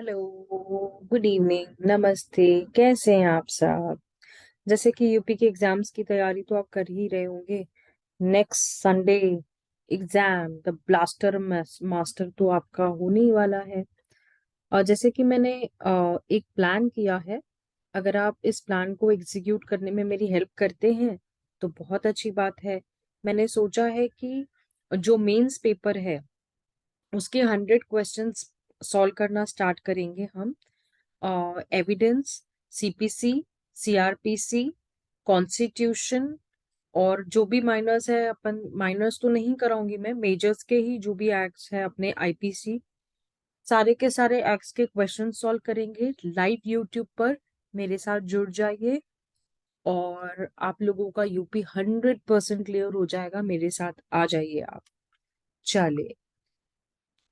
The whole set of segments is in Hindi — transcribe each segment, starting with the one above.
हेलो, गुड इवनिंग, नमस्ते। कैसे हैं आप सब? जैसे कि यूपी के एग्जाम्स की तैयारी तो आप कर ही रहे होंगे। Next Sunday exam the blaster master तो आपका होने ही वाला है। और जैसे कि मैंने एक प्लान किया है। अगर आप इस प्लान को एग्जीक्यूट करने में मेरी हेल्प करते हैं तो बहुत अच्छी बात है। मैंने सोचा है कि जो मेंस पेपर है उसके 100 क्वेश्चंस सॉल्व करना स्टार्ट करेंगे हम। एविडेंस, सीपीसी, सीआरपीसी, कॉन्स्टिट्यूशन और जो भी माइनर्स है, अपन माइनर्स तो नहीं कराऊंगी मैं, मेजर्स के ही जो भी एक्ट्स है अपने आईपीसी, सारे के सारे एक्ट्स के क्वेश्चन सॉल्व करेंगे लाइव यूट्यूब पर। मेरे साथ जुड़ जाइए और आप लोगों का यूपी 100% क्लियर हो जाएगा। मेरे साथ आ जाइए आप। चलिए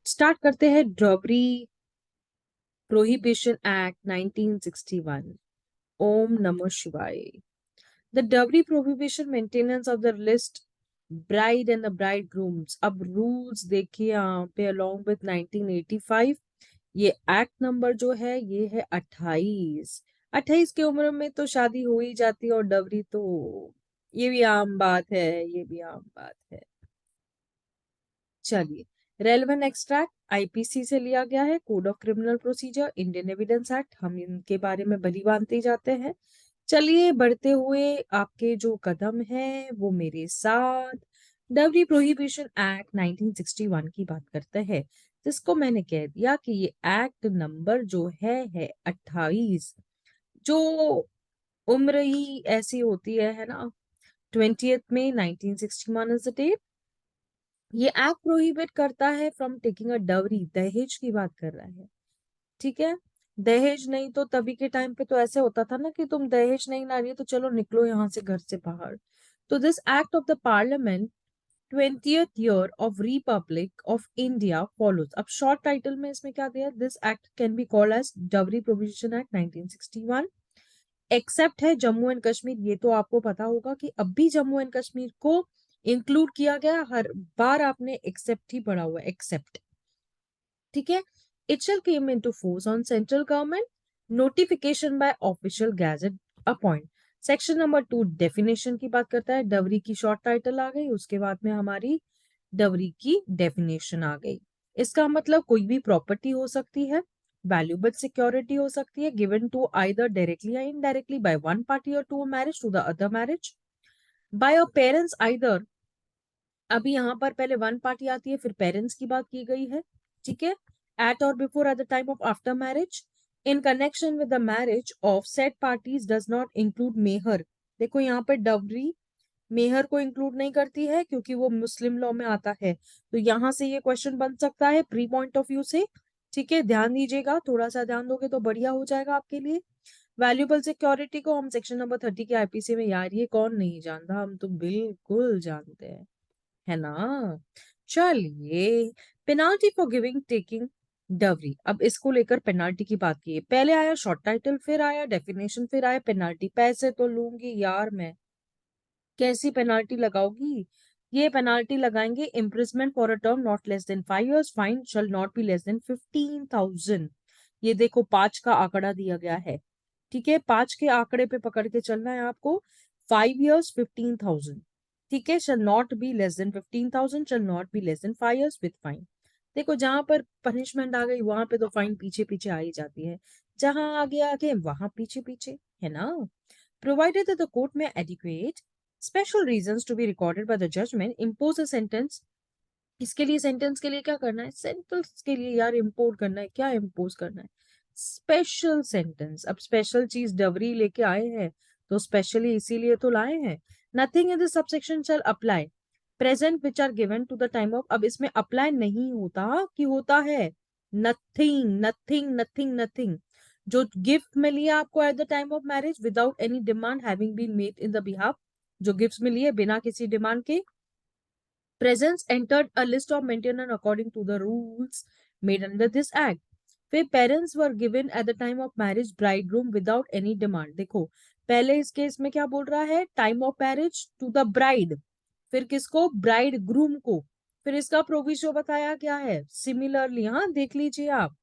स्टार्ट करते हैं। ड्रॉबरी प्रोहिबिशन एक्ट 1961। ओम नमः शिवाय। The dowry prohibition maintenance of the list bride and the bridegrooms। अब रूल्स देखिए यहाँ पे along with 1985। ये एक्ट नंबर जो है ये है 28। 28 की उम्र में तो शादी हो ही जाती है और डवरी तो ये भी आम बात है, ये भी आम बात है। चलिए, रेलेवेंट एक्सट्रैक्ट आईपीसी से लिया गया है, code of criminal procedure, Indian evidence act, हम इनके बारे में भली भांति जाते हैं। चलिए बढ़ते हुए आपके जो कदम है वो मेरे साथ डवरी प्रोहिबिशन एक्ट 1961 की बात करते हैं, जिसको मैंने कह दिया कि ये एक्ट नंबर जो है 28। जो उम्र ही ऐसी होती है ना। 20 मई 1961 इज द डेट। ये एक्ट प्रोहिबिट करता है फ्रॉम टेकिंग अ डवरी, दहेज की बात कर रहा है। ठीक है। दहेज नहीं तो तभी के टाइम पे तो ऐसे होता था ना कि तुम दहेज नहीं ला रही है तो चलो निकलो यहाँ से, घर से बाहर। तो this act of the parliament 20th year of republic of India follows. अब शॉर्ट टाइटल में इसमें क्या दिया, this act can be called as dowry provision act 1961। Except है जम्मू एंड कश्मीर। ये तो आपको पता होगा कि अब भी जम्मू एंड कश्मीर को इंक्लूड किया गया। हर बार आपने एक्सेप्ट ही पढ़ा हुआ है, एक्सेप्ट। ठीक है। It shall came into force on central government notification by official gazette appoint. Section number 2 definition की बात करता है। डवरी की शॉर्ट टाइटल आ गई, उसके बाद में हमारी डवरी की डेफिनेशन आ गई। इसका मतलब कोई भी प्रॉपर्टी हो सकती है, वैल्यूएबल सिक्योरिटी हो सकती है, गिवन टू आइदर डायरेक्टली या इनडायरेक्टली बाय वन पार्टी और to marriage to the other marriage by a parents either. अभी यहाँ पर पहले वन पार्टी आती है, फिर पेरेंट्स की बात की गई है। ठीक है। एट और before, at the time of, after marriage, in connection with the marriage of said parties does not include मेहर। देखो यहाँ पे डवरी मेहर को इंक्लूड नहीं करती है क्योंकि वो मुस्लिम लॉ में आता है। तो यहां से ये क्वेश्चन बन सकता है प्री पॉइंट ऑफ व्यू से। ठीक है, ध्यान दीजिएगा, थोड़ा सा ध्यान दोगे तो बढ़िया हो जाएगा आपके लिए। वैल्यूएबल सिक्योरिटी को हम सेक्शन नंबर 30 के आईपीसी में, यार ये कौन नहीं जानता, हम तो बिल्कुल जानते हैं, है ना। चलिए, पेनाल्टी फॉर गिविंग टेकिंग डवरी। अब इसको लेकर पेनाल्टी की बात की है। पहले आया शॉर्ट टाइटल, फिर आया डेफिनेशन, फिर आया पेनाल्टी। पैसे तो लूंगी यार मैं, कैसी पेनाल्टी लगाओगी? ये पेनाल्टी लगाएंगे imprisonment for a term not less than 5 years, fine shall not be less than 15,000। ये देखो 5 का आंकड़ा दिया गया है। ठीक है, 5 के आंकड़े पे पकड़ के चलना है आपको। 5 years 15,000। ठीक है, shall not be less than 15,000, shall not be less than 5 years with fine. देखो जहां पर पनिशमेंट आ गई वहां पे तो फाइन पीछे पीछे आ ही जाती है, जहां आगे आगे वहां पीछे पीछे, है ना। Provided that the court may adequate special reasons to be recorded by the judgment, impose a sentence। इसके लिए सेंटेंस के लिए क्या करना है, सेंटेंस के लिए यार इम्पोर्ट करना है, क्या इम्पोज करना है, स्पेशल सेंटेंस। अब स्पेशल चीज डवरी लेके आए हैं तो स्पेशली इसीलिए तो लाए हैं। Nothing in this subsection shall apply present which are given to the time of. अब इसमें अप्लाई नहीं होता कि होता है, नथिंग नथिंग नथिंग नथिंग। जो गिफ्ट मिली है आपको at the time of marriage without any demand having been made in the behalf, जो गिफ्ट्स मिली है बिना किसी डिमांड के, presents entered a list of maintenance according to the rules made under this act। फिर parents were given at the time of marriage bridegroom without any demand. देखो पहले इस केस में क्या बोल रहा है, time of marriage to the bride, फिर किसको, ब्राइड ग्रूम को। फिर इसका प्रोविजो बताया क्या है सिमिलरली, हाँ देख लीजिए आप।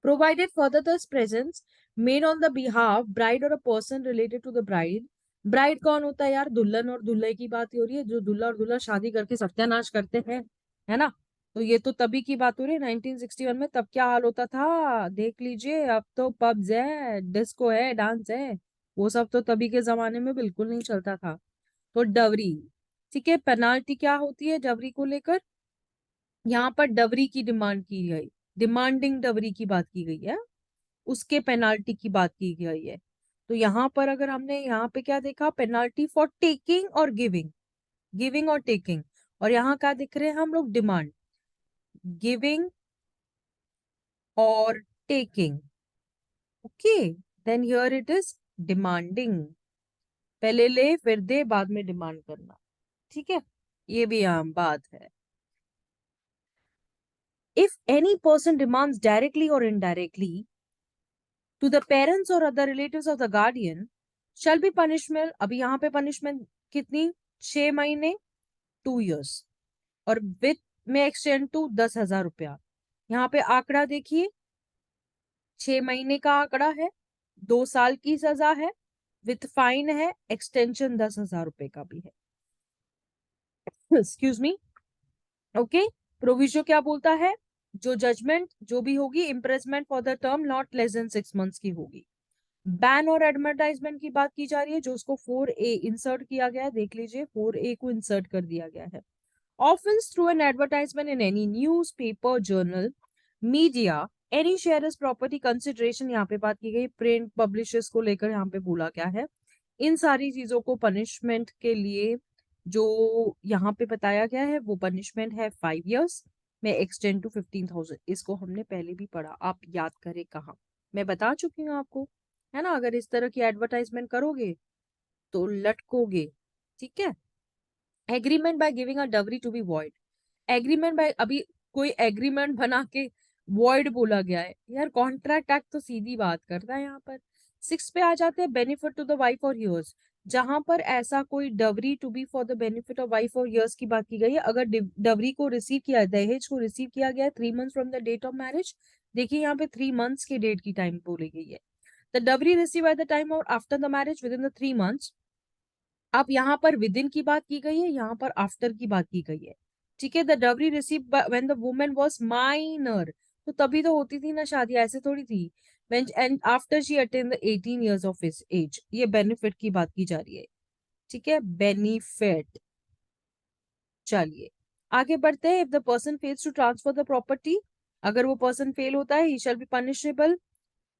Provided further the presents made on the behalf bride or a person related to the bride. Bride कौन होता है यार? दुल्हन और दूल्हे की बात हो रही है, जो दूल्हा और दूल्हा शादी करके सत्यानाश करते हैं, है ना? तो ये तो तभी की बात हो रही है 1961 में। तब क्या हाल होता था देख लीजिए। अब तो पब्स है, डिस्को है, डांस है, वो सब तो तभी के जमाने में बिल्कुल नहीं चलता था। तो डवरी, ठीक है, पेनाल्टी क्या होती है डवरी को लेकर? यहाँ पर डवरी की डिमांड की गई, डिमांडिंग डवरी की बात की गई है, उसके पेनाल्टी की बात की गई है। तो यहाँ पर अगर हमने यहाँ पे क्या देखा, पेनाल्टी फॉर टेकिंग और गिविंग, गिविंग और टेकिंग। और यहाँ क्या दिख रहे हैं हम लोग? डिमांड, गिविंग और taking. Okay, then here it is demanding. पहले ले फिर दे, बाद में डिमांड करना, ठीक है, ये भी आम बात है। If any person demands directly और indirectly to the parents or other relatives of the guardian shall be punishment। अभी यहाँ पे पनिशमेंट कितनी? 6 महीने, 2 years, और विथ में एक्सटेंड टू 10,000 रुपया। यहाँ पे आंकड़ा देखिए, 6 महीने का आंकड़ा है, 2 साल की सजा है, विथ फाइन है, एक्सटेंशन 10,000 रुपए का भी है। Excuse me. ओके, प्रोविजो क्या बोलता है? जो जजमेंट जो भी होगी, imprisonment for the term not less than 6 months की होगी। बैन और एडवर्टाइजमेंट की बात की जा रही है, जो उसको 4A इंसर्ट किया गया है, देख लीजिए 4A को इंसर्ट कर दिया गया है। Offence through an advertisement in any newspaper, journal, media, any share is property consideration, यहाँ पे बात की गई प्रिंट पब्लिशर्स को लेकर, यहाँ पे बोला गया है। इन सारी चीजों को पनिशमेंट के लिए जो यहाँ पे बताया गया है, वो पनिशमेंट है 5 years में एक्सटेंड टू 15,000। इसको हमने पहले भी पढ़ा, आप याद करें कहाँ, मैं बता चुकी हूँ आपको, है ना? अगर इस तरह की एडवर्टाइजमेंट करोगे तो लटकोगे, ठीक है। Agreement by giving a dowry to be void, agreement by, अभी कोई एग्रीमेंट बना के वॉइड बोला गया है यार, कॉन्ट्रैक्ट एक्ट तो सीधी बात करता है यहाँ पर। 6 पे आ जाते हैं, बेनिफिट टू द वाइफ और हीयर्स। जहां पर ऐसा कोई dowry to be for the benefit of wife और हीयर्स की बात की गई है, अगर डवरी को रिसीव किया, दहेज को रिसीव किया गया है 3 months from the date of marriage, देखिए यहाँ पे 3 months की डेट की टाइम बोली गई है। The dowry receive at the time और after the marriage within the 3 months। अब यहाँ पर विद इन की बात की गई है, यहाँ पर आफ्टर की बात की गई है, ठीक है। The dowry receive when the woman was minor, तो तभी तो होती थी ना शादी, ऐसे थोड़ी थी। When and after she attain the 18 years of his age, ये बेनिफिट की बात की जा रही है, ठीक है, बेनिफिट। चलिए आगे बढ़ते हैं। If the person fails to transfer the property, अगर वो पर्सन फेल होता है, he shall be punishable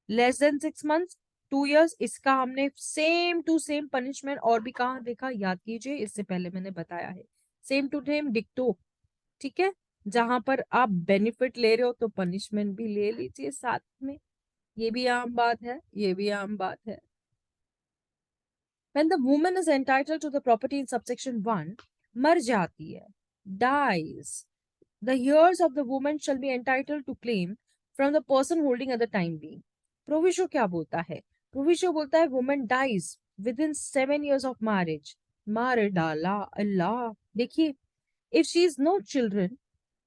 less than 6 months, 2 years। इसका हमने सेम टू सेम पनिशमेंट और भी कहा देखा, याद कीजिए, इससे पहले मैंने बताया है, सेम टू सेम डिक्टो, ठीक है। जहां पर आप बेनिफिट ले रहे हो तो पनिशमेंट भी ले लीजिए साथ में, ये भी आम बात है, ये भी आम बात है। When the woman is entitled to the property in subsection 1, मर जाती है, dies, the heirs of the woman shall be entitled to claim from the person holding at the time being। Proviso क्या बोलता है? प्रोविजो बोलता है woman dies within 7 years of marriage, मार डाला अल्लाह। देखिए, if she is no children,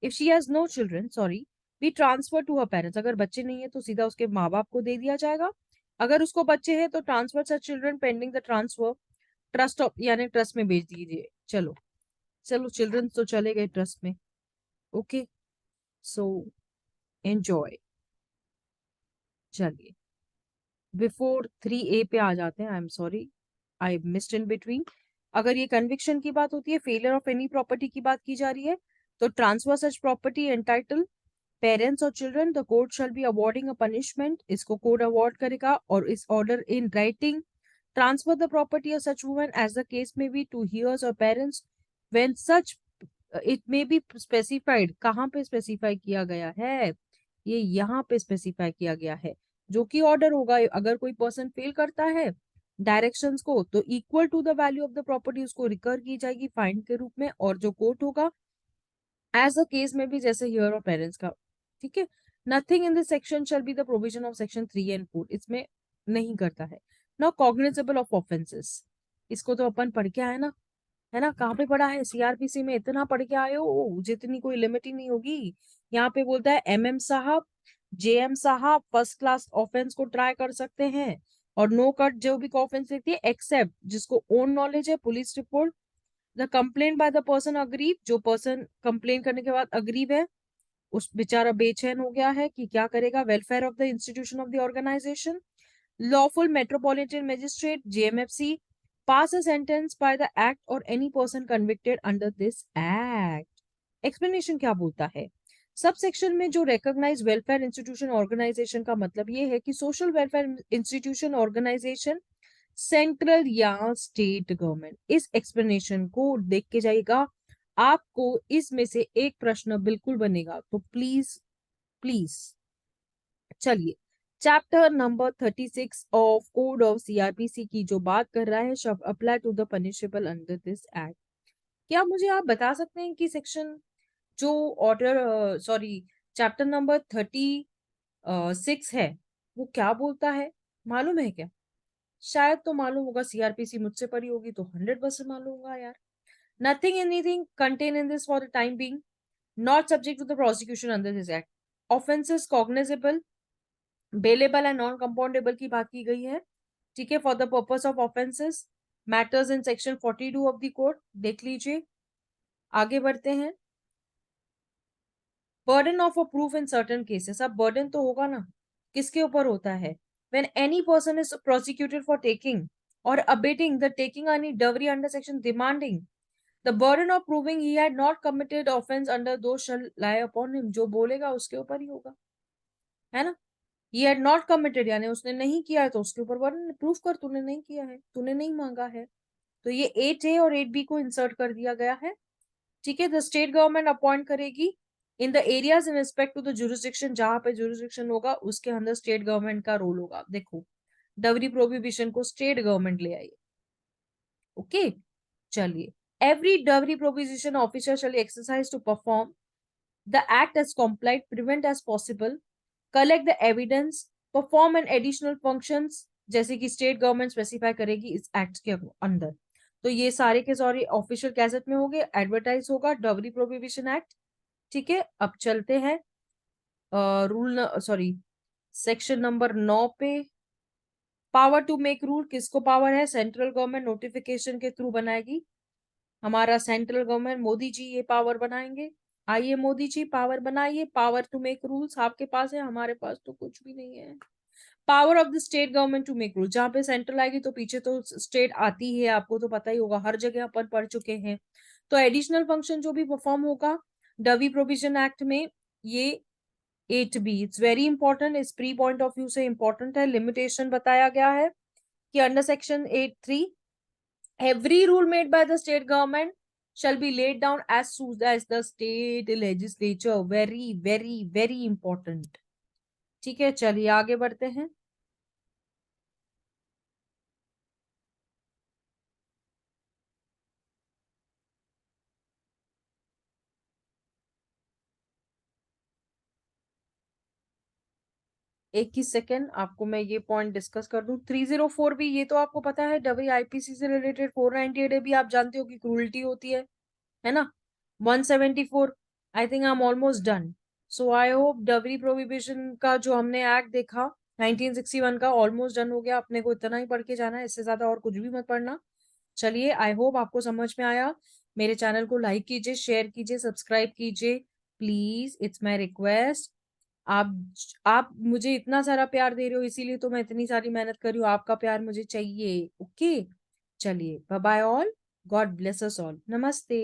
if she has no children, sorry, be transferred to her parents। अगर बच्चे नहीं है तो सीधा उसके माँ बाप को दे दिया जाएगा। अगर उसको बच्चे हैं तो transfer such children pending the transfer, trust of यानी ट्रस्ट में भेज दीजिए। चलो चलो, चिल्ड्रन तो चले गए ट्रस्ट में, ओके, सो एंजॉय। चलिए बिफोर 3A पे आ जाते हैं, I am sorry I missed in between. अगर ये कन्विक्शन की बात होती है, फेलियर ऑफ एनी प्रॉपर्टी की बात की जा रही है, तो transfer such property entitle parents और children, the court shall be awarding a punishment, इसको कोर्ट अवॉर्ड करेगा और इस order in writing transfer the property of such woman as the case में बी टू हियर्स और parents when such it may be specified. कहाँ पे स्पेसिफाई किया गया है? ये यहाँ पे स्पेसिफाई किया गया है, जो कि ऑर्डर होगा। अगर कोई पर्सन फेल करता है डायरेक्शंस को, तो equal to the value of the property उसको रिकर की जाएगी फाइन के रूप में, और जो कोर्ट होगा एज अ केस में भी जैसे हियर और पेरेंट्स का, ठीक है। Nothing in this section shall be the provision of section 3 and 4, इसमें नहीं करता है। नाउ कॉग्निजेबल ऑफ ऑफेंसेस, इसको तो अपन पढ़ के आए ना, है ना? कहाँ पे पढ़ा है? सीआरपीसी में इतना पढ़ के आए हो जितनी कोई लिमिट ही नहीं होगी। यहाँ पे बोलता है MM साहब जेएम साहब फर्स्ट क्लास ऑफेंस को ट्राई कर सकते हैं, और नो कट जो भी ऑफेंस लिखती है, एक्सेप्ट जिसको ओन नॉलेज है, police report, the complain by the person aggrieved, जो पर्सन कंप्लेन करने के बाद अग्रीव है, उस बेचारा बेचैन हो गया है कि क्या करेगा, welfare of the institution of the organization, lawful metropolitan magistrate JMFC pass a sentence by the act or any person convicted under this act. Explanation क्या बोलता है? सब सेक्शन में जो रिकॉग्नाइज वेलफेयर इंस्टीट्यूशन ऑर्गेनाइजेशन का मतलब ये है कि social welfare institution organization central या स्टेट गवर्नमेंट, इस एक्सप्लेनेशन को देख के जाइएगा, आपको इसमें से एक प्रश्न बिल्कुल बनेगा, तो प्लीज प्लीज चलिए, chapter number 36 of code of CrPC की जो बात कर रहा है, शब apply to the punishable under this act. क्या मुझे आप बता सकते हैं कि सेक्शन जो ऑर्डर सॉरी चैप्टर नंबर 36 है वो क्या बोलता है, मालूम है क्या? शायद तो मालूम होगा, सीआरपीसी मुझसे पढ़ी होगी तो 100% मालूम होगा यार। Nothing anything contain in this for the time being not subject to the prosecution under this act, offences cognizable, bailable and non compoundable की बात की गई है, ठीक है, for the purpose of offences matters in section 42 of the code, देख लीजिए। आगे बढ़ते हैं, burden of a proof in certain cases, अब बर्डन तो होगा ना, किसके ऊपर होता है, when any person is prosecuted for taking और abetting the taking any Dawari under section demanding the burden of proving he had not committed offence under दो शैल लाई अपॉन हिम, जो बोलेगा उसके ऊपर ही होगा, है ना। He had not committed यानी उसने नहीं किया है तो उसके ऊपर वर्णन प्रूफ कर, तूने नहीं किया है, तूने नहीं मांगा है, तो ये 8A और 8B को इंसर्ट कर दिया गया है, ठीक है। द स्टेट गवर्नमेंट अपॉइंट करेगी in the areas in respect to the jurisdiction, जहां पे जुरिस्डिक्शन होगा उसके अंदर स्टेट गवर्नमेंट का रोल होगा। देखो, डवरी प्रोहिबिशन को स्टेट गवर्नमेंट ले आई, ओके। चलिए, every dowry prohibition officer shall exercise to perform the act as complied, prevent as possible, collect the evidence, perform an additional functions, जैसे कि स्टेट गवर्नमेंट स्पेसिफाई करेगी इस एक्ट के अंदर। तो ये सारे के सारे ऑफिशियल गैजेट में होंगे, एडवर्टाइज होगा डवरी प्रोहिबिशन एक्ट, ठीक है। अब चलते हैं रूल सॉरी सेक्शन नंबर 9 पे, पावर टू मेक रूल, किसको पावर है, सेंट्रल गवर्नमेंट नोटिफिकेशन के थ्रू बनाएगी, हमारा सेंट्रल गवर्नमेंट मोदी जी ये पावर बनाएंगे। आइए मोदी जी पावर बनाइए, पावर टू मेक रूल्स आपके पास है, हमारे पास तो कुछ भी नहीं है। Power of the state government to make rule, जहां पे सेंट्रल आएगी तो पीछे तो स्टेट आती है, आपको तो पता ही होगा, हर जगह अपन पढ़ चुके हैं। तो एडिशनल फंक्शन जो भी परफॉर्म होगा डवी प्रोविजन एक्ट में, ये 8B, इट्स वेरी इंपॉर्टेंट, इस प्री पॉइंट ऑफ व्यू से इंपॉर्टेंट है। लिमिटेशन बताया गया है कि under section 8(3) every rule made by the state government shall be laid down as soon as the state legislature, very very very important, ठीक है। चलिए आगे बढ़ते हैं, एक ही सेकेंड आपको मैं ये पॉइंट डिस्कस कर दूं। 304B, ये तो आपको पता है, डब्ल्यू आईपीसी से रिलेटेड। 498A भी आप जानते हो कि क्रूरल्टी होती है ना। 174, I think I am almost done, so I hope डबरी प्रोहिबिशन का जो हमने एक्ट देखा 1961 का, ऑलमोस्ट डन हो गया, अपने को इतना ही पढ़ के जाना है, इससे ज्यादा और कुछ भी मत पढ़ना। चलिए, आई होप आपको समझ में आया। मेरे चैनल को लाइक कीजिए, शेयर कीजिए, सब्सक्राइब कीजिए, प्लीज, इट्स माई रिक्वेस्ट। आप आप मुझे इतना सारा प्यार दे रहे हो, इसीलिए तो मैं इतनी सारी मेहनत कर रही हूँ, आपका प्यार मुझे चाहिए, ओके। चलिए, bye bye all, God bless us all, नमस्ते।